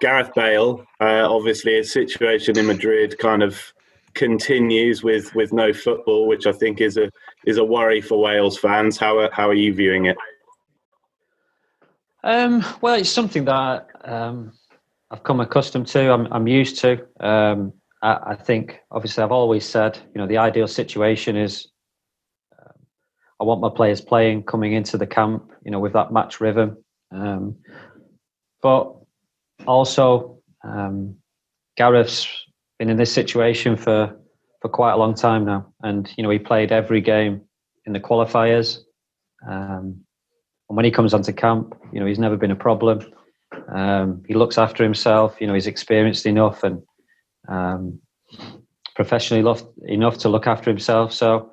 Gareth Bale, obviously his situation in Madrid kind of continues with no football, which I think is a worry for Wales fans. How are you viewing it? Well, it's something that I've come accustomed to. I'm used to. I think, obviously, I've always said, the ideal situation is I want my players playing, coming into the camp, with that match rhythm. But also, Gareth's been in this situation for quite a long time now, and he played every game in the qualifiers. And when he comes onto camp, he's never been a problem. He looks after himself. He's experienced enough and professionally enough to look after himself. So,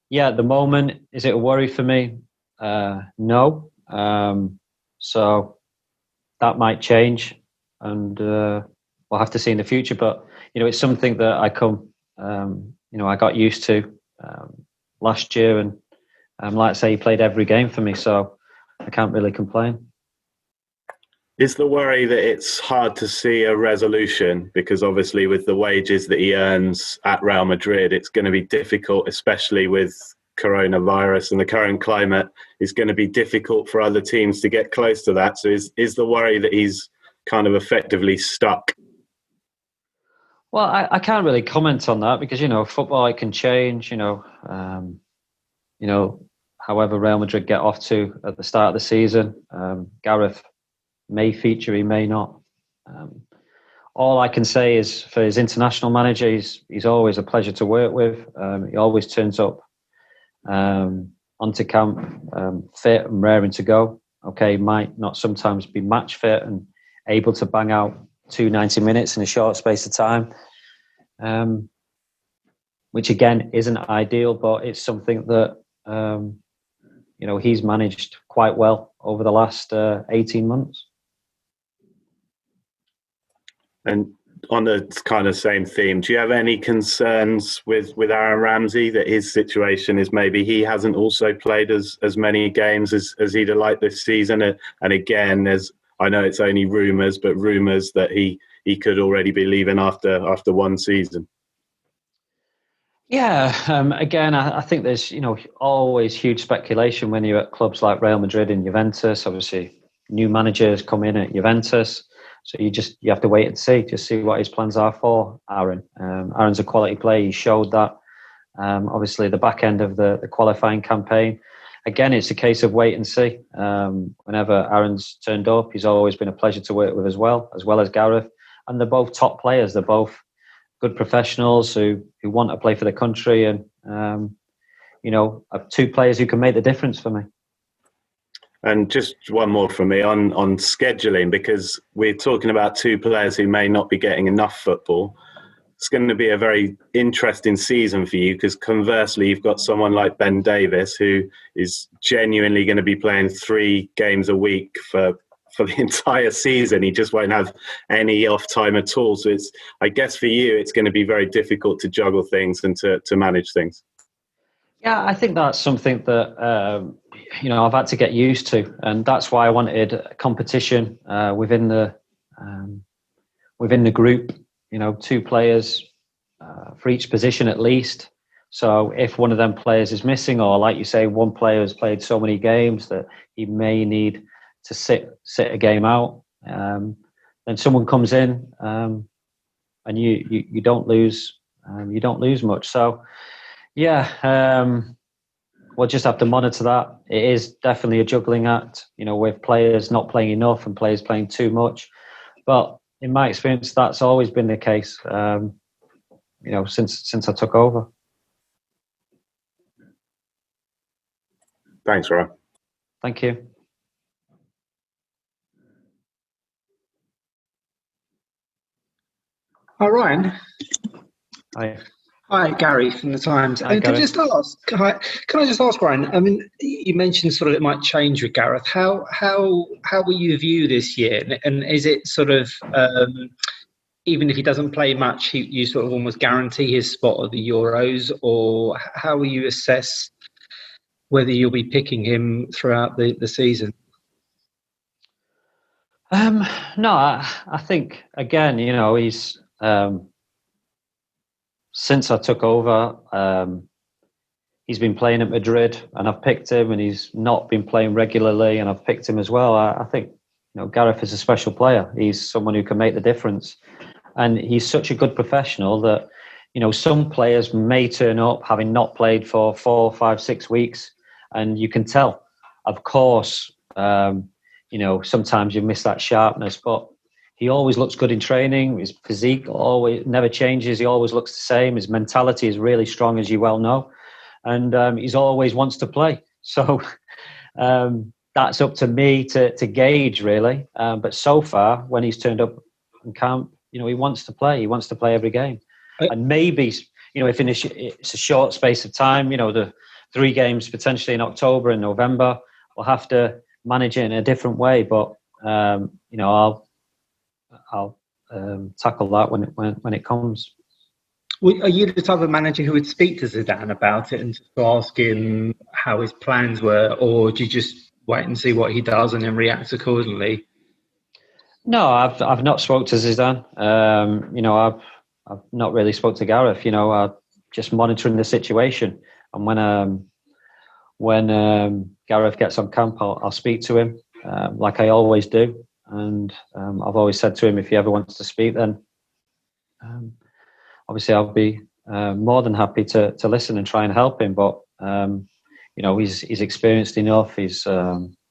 yeah, at the moment, is it a worry for me? No. So that might change, and we'll have to see in the future. But it's something that I got used to last year, and like I say, he played every game for me, so I can't really complain. Is the worry that it's hard to see a resolution? Because obviously with the wages that he earns at Real Madrid, it's going to be difficult, especially with coronavirus and the current climate. It's going to be difficult for other teams to get close to that. So is the worry that he's kind of effectively stuck? Well, I can't really comment on that because, football, it can change, however Real Madrid get off to at the start of the season. Gareth may feature, he may not. All I can say is for his international manager, he's always a pleasure to work with. He always turns up onto camp fit and raring to go. Okay, might not sometimes be match fit and able to bang out 90 minutes in a short space of time, which again isn't ideal, but it's something that he's managed quite well over the last 18 months. And on the kind of same theme, do you have any concerns with Aaron Ramsey that his situation is maybe he hasn't also played as many games as he'd have liked this season? And again, I know it's only rumours, but rumours that he could already be leaving after one season. Yeah, again, I think there's always huge speculation when you're at clubs like Real Madrid and Juventus. Obviously, new managers come in at Juventus. So you have to wait and see what his plans are for Aaron. Aaron's a quality player. He showed that. Obviously, the back end of the qualifying campaign. Again, it's a case of wait and see. Whenever Aaron's turned up, he's always been a pleasure to work with as well as Gareth. And they're both top players. They're both good professionals who want to play for the country, and two players who can make the difference for me. And just one more from me on scheduling, because we're talking about two players who may not be getting enough football. It's going to be a very interesting season for you because conversely, you've got someone like Ben Davies who is genuinely going to be playing 3 games a week for the entire season. He just won't have any off time at all. So I guess for you, it's going to be very difficult to juggle things and to manage things. Yeah, I think that's something that I've had to get used to, and that's why I wanted competition within the group. 2 players for each position at least. So if one of them players is missing, or like you say, one player has played so many games that he may need to sit a game out, then someone comes in and you don't lose. You don't lose much. So. Yeah, we'll just have to monitor that. It is definitely a juggling act, with players not playing enough and players playing too much. But in my experience, that's always been the case, since I took over. Thanks, Ryan. Thank you. Hi, Ryan. Hi. Hi, Gary from the Times. Hi, can I just ask, Ryan? I mean, you mentioned sort of it might change with Gareth. How will you view this year? And is it sort of even if he doesn't play much, you sort of almost guarantee his spot at the Euros, or how will you assess whether you'll be picking him throughout the season? No, I think again, he's since I took over, he's been playing at Madrid, and I've picked him, and he's not been playing regularly, and I've picked him as well. I think Gareth is a special player. He's someone who can make the difference, and he's such a good professional that some players may turn up having not played for 4, 5, 6 weeks, and you can tell. Of course, sometimes you miss that sharpness, but he always looks good in training. His physique always never changes. He always looks the same. His mentality is really strong, as you well know, and he's always wants to play. So that's up to me to gauge, really. But so far, when he's turned up in camp, he wants to play. He wants to play every game. And maybe, if it's a short space of time, the 3 games potentially in October and November, we'll have to manage it in a different way. But I'll tackle that when it comes. Are you the type of manager who would speak to Zidane about it and just ask him how his plans were, or do you just wait and see what he does and then react accordingly? No, I've not spoke to Zidane. I've not really spoke to Gareth. I'm just monitoring the situation, and when Gareth gets on camp, I'll speak to him like I always do. And I've always said to him, if he ever wants to speak, then obviously I'll be more than happy to listen and try and help him. But he's experienced enough, he's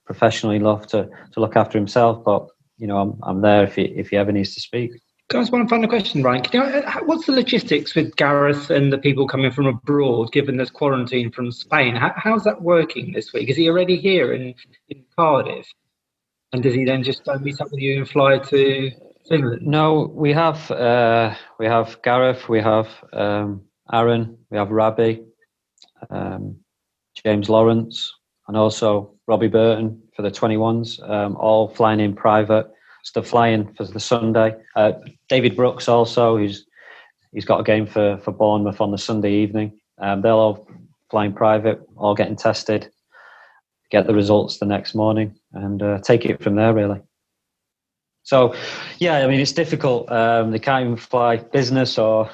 professional enough to look after himself. But I'm there if he ever needs to speak. Can I ask one final question, Ryan? What's the logistics with Gareth and the people coming from abroad, given there's quarantine from Spain? How's that working this week? Is he already here in Cardiff? And does he then just meet up with you and fly to Finland? No, we have Gareth, we have Aaron, we have Rabbi, James Lawrence, and also Robbie Burton for the 21s, all flying in private. Still flying for the Sunday. David Brooks also, he's got a game for Bournemouth on the Sunday evening. They'll all flying private, all getting tested, get the results the next morning, and take it from there, really. So, yeah, it's difficult. They can't even fly business, or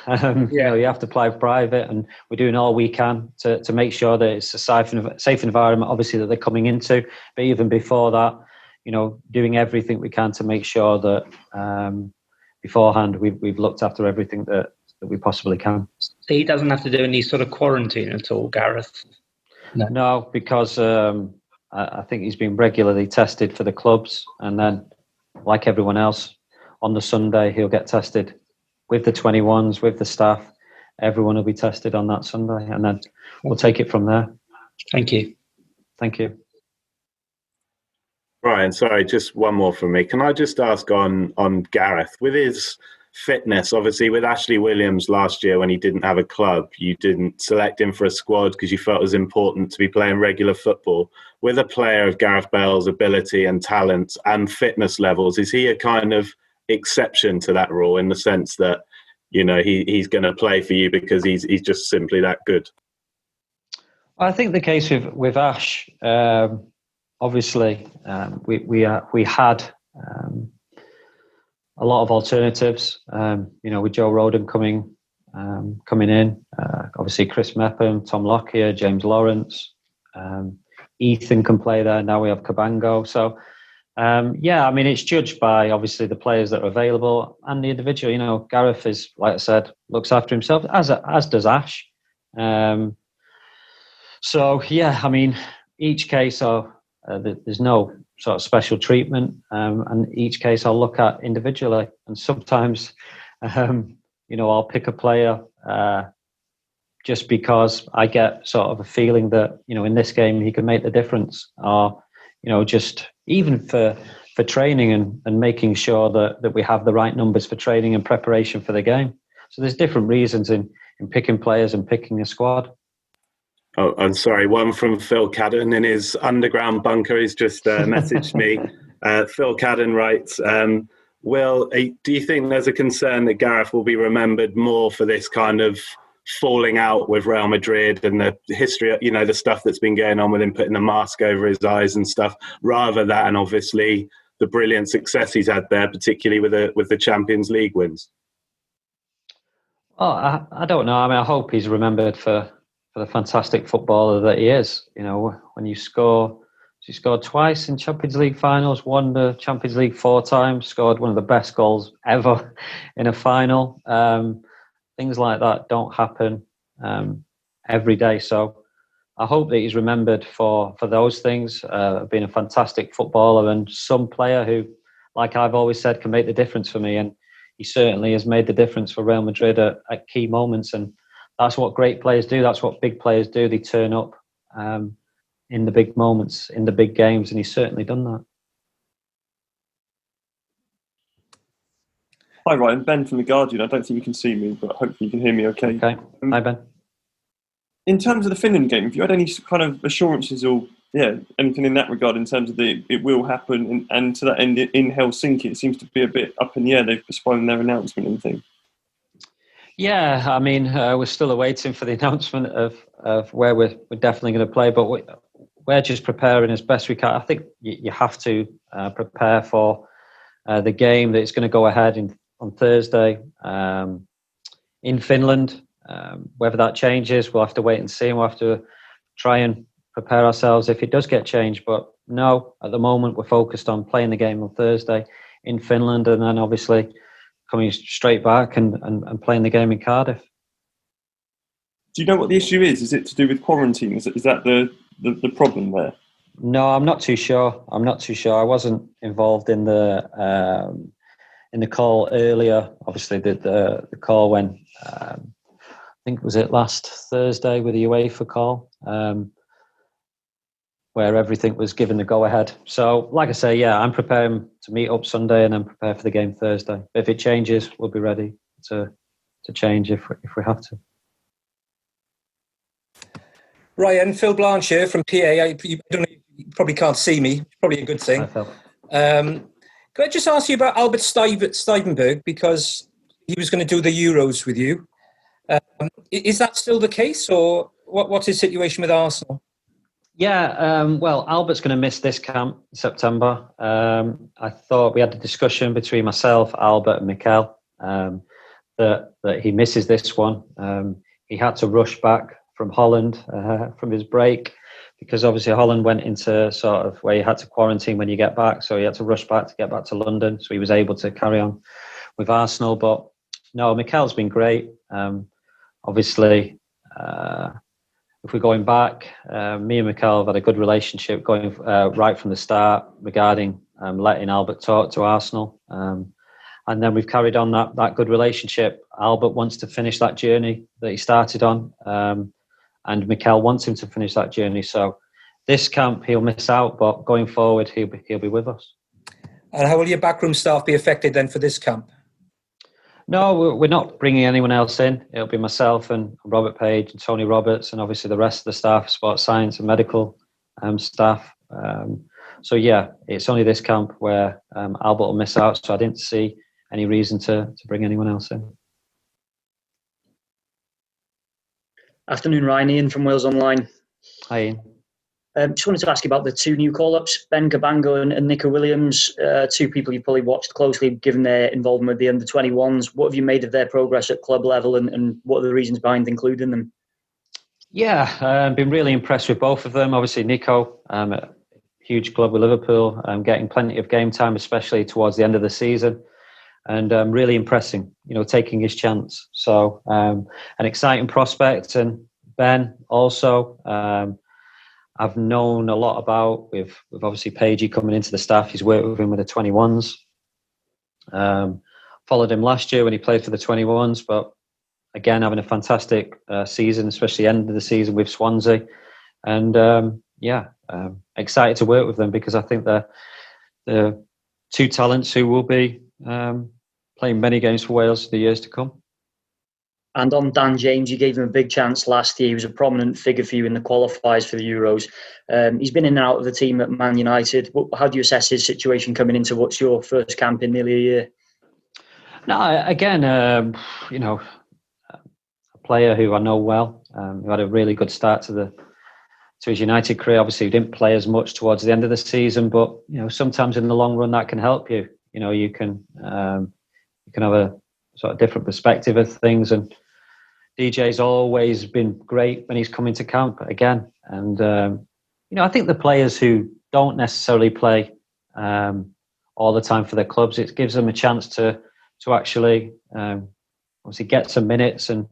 you have to fly private, and we're doing all we can to make sure that it's a safe environment, obviously, that they're coming into. But even before that, doing everything we can to make sure that beforehand we've looked after everything that we possibly can. So he doesn't have to do any sort of quarantine at all, Gareth? No, because I think he's been regularly tested for the clubs, and then, like everyone else, on the Sunday he'll get tested with the 21s, with the staff. Everyone will be tested on that Sunday, and then we'll take it from there. Thank you. Thank you. Brian, sorry, just one more from me. Can I just ask on Gareth, with his fitness, obviously with Ashley Williams last year when he didn't have a club, you didn't select him for a squad because you felt it was important to be playing regular football. With a player of Gareth Bale's ability and talent and fitness levels, is he a kind of exception to that rule in the sense that, he's going to play for you because he's just simply that good? I think the case with Ash, obviously, we had a lot of alternatives. With Joe Rodham coming in, obviously Chris Mepham, Tom Lockyer, James Lawrence, Ethan can play there. Now we have Cabango. So, it's judged by obviously the players that are available and the individual. Gareth is, like I said, looks after himself, as does Ash. Each case there's no sort of special treatment, and each case I'll look at individually. And sometimes, I'll pick a player just because I get sort of a feeling that, in this game he can make the difference, or, just even for training and making sure that we have the right numbers for training and preparation for the game. So there's different reasons in picking players and picking a squad. Oh, I'm sorry. One from Phil Cadden in his underground bunker. He's just messaged me. Phil Cadden writes, Will, do you think there's a concern that Gareth will be remembered more for this kind of falling out with Real Madrid and the history, the stuff that's been going on with him putting the mask over his eyes and stuff, rather than obviously the brilliant success he's had there, particularly with the Champions League wins? Oh, I don't know. I mean, I hope he's remembered for the fantastic footballer that he is. You know, when you score, he scored twice in Champions League finals, won the Champions League 4 times, scored one of the best goals ever in a final. Things like that don't happen every day. So I hope that he's remembered for those things, being a fantastic footballer and some player who, like I've always said, can make the difference for me. And he certainly has made the difference for Real Madrid at key moments. And that's what great players do. That's what big players do. They turn up in the big moments, in the big games. And he's certainly done that. Hi, Ryan. Ben from The Guardian. I don't think you can see me, but hopefully you can hear me okay. Okay. Hi, Ben. In terms of the Finland game, have you had any kind of assurances or anything in that regard in terms of it will happen? And to that end, in Helsinki, it seems to be a bit up in the air. They've postponed their announcement and things. Yeah, I mean, we're still awaiting for the announcement of where we're definitely going to play, but we're just preparing as best we can. I think you have to prepare for the game that is going to go ahead on Thursday in Finland. Whether that changes, we'll have to wait and see. We'll have to try and prepare ourselves if it does get changed. But no, at the moment, we're focused on playing the game on Thursday in Finland and then obviously coming straight back and playing the game in Cardiff. Do you know what the issue is? Is it to do with quarantine? Is that the problem there? No, I'm not too sure. I wasn't involved in the call earlier. Obviously, the call when I think was it last Thursday with the UEFA call, where everything was given the go ahead. So, like I say, yeah, I'm preparing to meet up Sunday and then prepare for the game Thursday. If it changes, we'll be ready to change if we have to. Ryan, Phil Blanche here from PA. You probably can't see me. Probably a good thing. Hi, Phil. Could I just ask you about Albert Stuyvenberg, because he was going to do the Euros with you. Is that still the case, or what's his situation with Arsenal? Yeah, well, Albert's going to miss this camp in September. I thought we had a discussion between myself, Albert, and Mikel that he misses this one. He had to rush back from Holland from his break because obviously Holland went into sort of where you had to quarantine when you get back, so he had to rush back to get back to London. So he was able to carry on with Arsenal. But no, Mikel's been great. Obviously. If we're going back, me and Mikel have had a good relationship going right from the start regarding letting Albert talk to Arsenal. And then we've carried on that good relationship. Albert wants to finish that journey that he started on. And Mikel wants him to finish that journey. So this camp, he'll miss out, but going forward, he'll be with us. And how will your backroom staff be affected then for this camp? No, we're not bringing anyone else in. It'll be myself and Robert Page and Tony Roberts and obviously the rest of the staff, sports science and medical staff. So, yeah, it's only this camp where Albert will miss out. So I didn't see any reason to bring anyone else in. Afternoon, Ryan. Ian from Wales Online. Hi, Ian. Just wanted to ask you about the two new call-ups, Ben Cabango and Nico Williams, two people you've probably watched closely given their involvement with the under-21s. What have you made of their progress at club level and what are the reasons behind including them? Yeah, I've been really impressed with both of them. Obviously, Nico, a huge club with Liverpool, getting plenty of game time, especially towards the end of the season. And really impressing, taking his chance. So an exciting prospect. And Ben also... I've known a lot about with obviously Pagey coming into the staff. He's worked with him with the 21s. Followed him last year when he played for the 21s, but again having a fantastic season, especially end of the season with Swansea. And excited to work with them because I think they're two talents who will be playing many games for Wales for the years to come. And on Dan James, you gave him a big chance last year. He was a prominent figure for you in the qualifiers for the Euros. He's been in and out of the team at Man United. How do you assess his situation coming into what's your first camp in nearly a year? No, again, a player who I know well, who had a really good start to to his United career. Obviously, he didn't play as much towards the end of the season, but sometimes in the long run that can help you. You can have a sort of different perspective of things. And DJ's always been great when he's come into camp again. And I think the players who don't necessarily play all the time for their clubs, it gives them a chance to actually obviously get some minutes and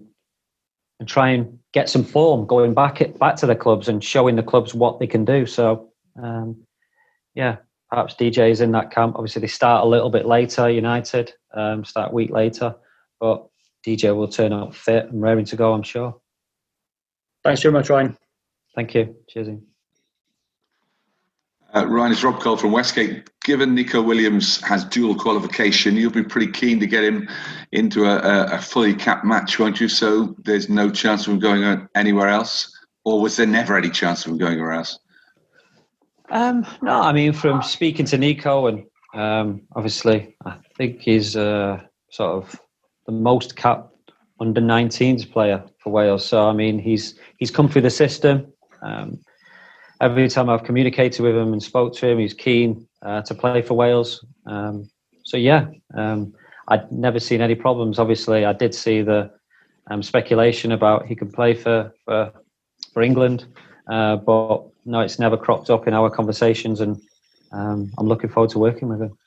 try and get some form going back to their clubs and showing the clubs what they can do. So perhaps DJ is in that camp. Obviously they start a little bit later, United start a week later, but DJ will turn up fit and raring to go, I'm sure. Thanks very much, Ryan. Thank you. Cheers. Ryan, it's Rob Cole from Westgate. Given Nico Williams has dual qualification, you'll be pretty keen to get him into a fully capped match, won't you? So there's no chance of him going anywhere else? Or was there never any chance of him going anywhere else? No, I mean, from speaking to Nico, and obviously I think he's sort of the most capped under-19s player for Wales. So, I mean, he's come through the system. Every time I've communicated with him and spoke to him, he's keen to play for Wales. I'd never seen any problems. Obviously, I did see the speculation about he could play for England, but no, it's never cropped up in our conversations, and I'm looking forward to working with him.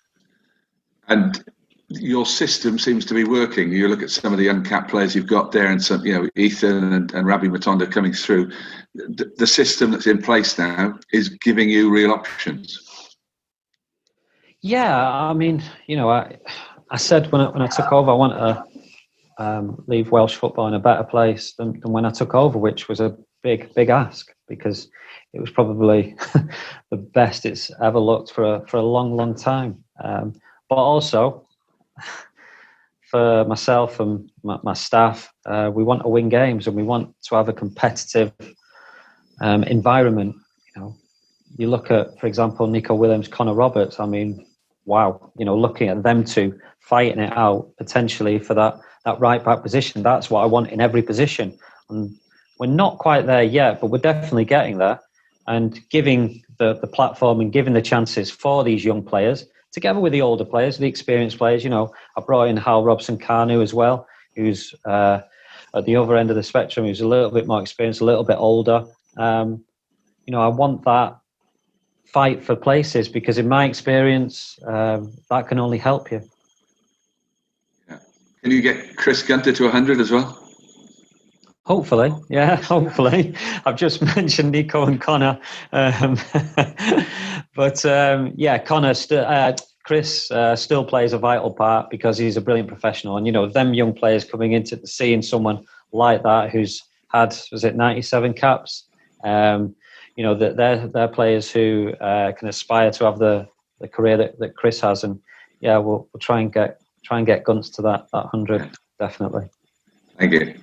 And your system seems to be working. You look at some of the uncapped players you've got there, and some, Ethan and Rabbi Matonda coming through. The system that's in place now is giving you real options. Yeah, I mean, I said when I took over, I want to leave Welsh football in a better place than when I took over, which was a big ask, because it was probably the best it's ever looked for a long time. But also, for myself and my staff, we want to win games and we want to have a competitive environment. You look at, for example, Nico Williams, Connor Roberts. I mean, wow! Looking at them two fighting it out potentially for that right back position. That's what I want in every position. And we're not quite there yet, but we're definitely getting there. And giving the platform and giving the chances for these young players, together with the older players, the experienced players. I brought in Hal Robson-Kanu as well, who's at the other end of the spectrum, who's a little bit more experienced, a little bit older. I want that fight for places, because in my experience, that can only help you. Yeah. Can you get Chris Gunter to 100 as well? Hopefully, yeah, hopefully. I've just mentioned Nico and Connor. Chris still plays a vital part, because he's a brilliant professional. And, them young players coming into seeing someone like that who's had, 97 caps? That they're players who can aspire to have the career that Chris has. And, we'll try and get Gunts to that 100, definitely. Thank you.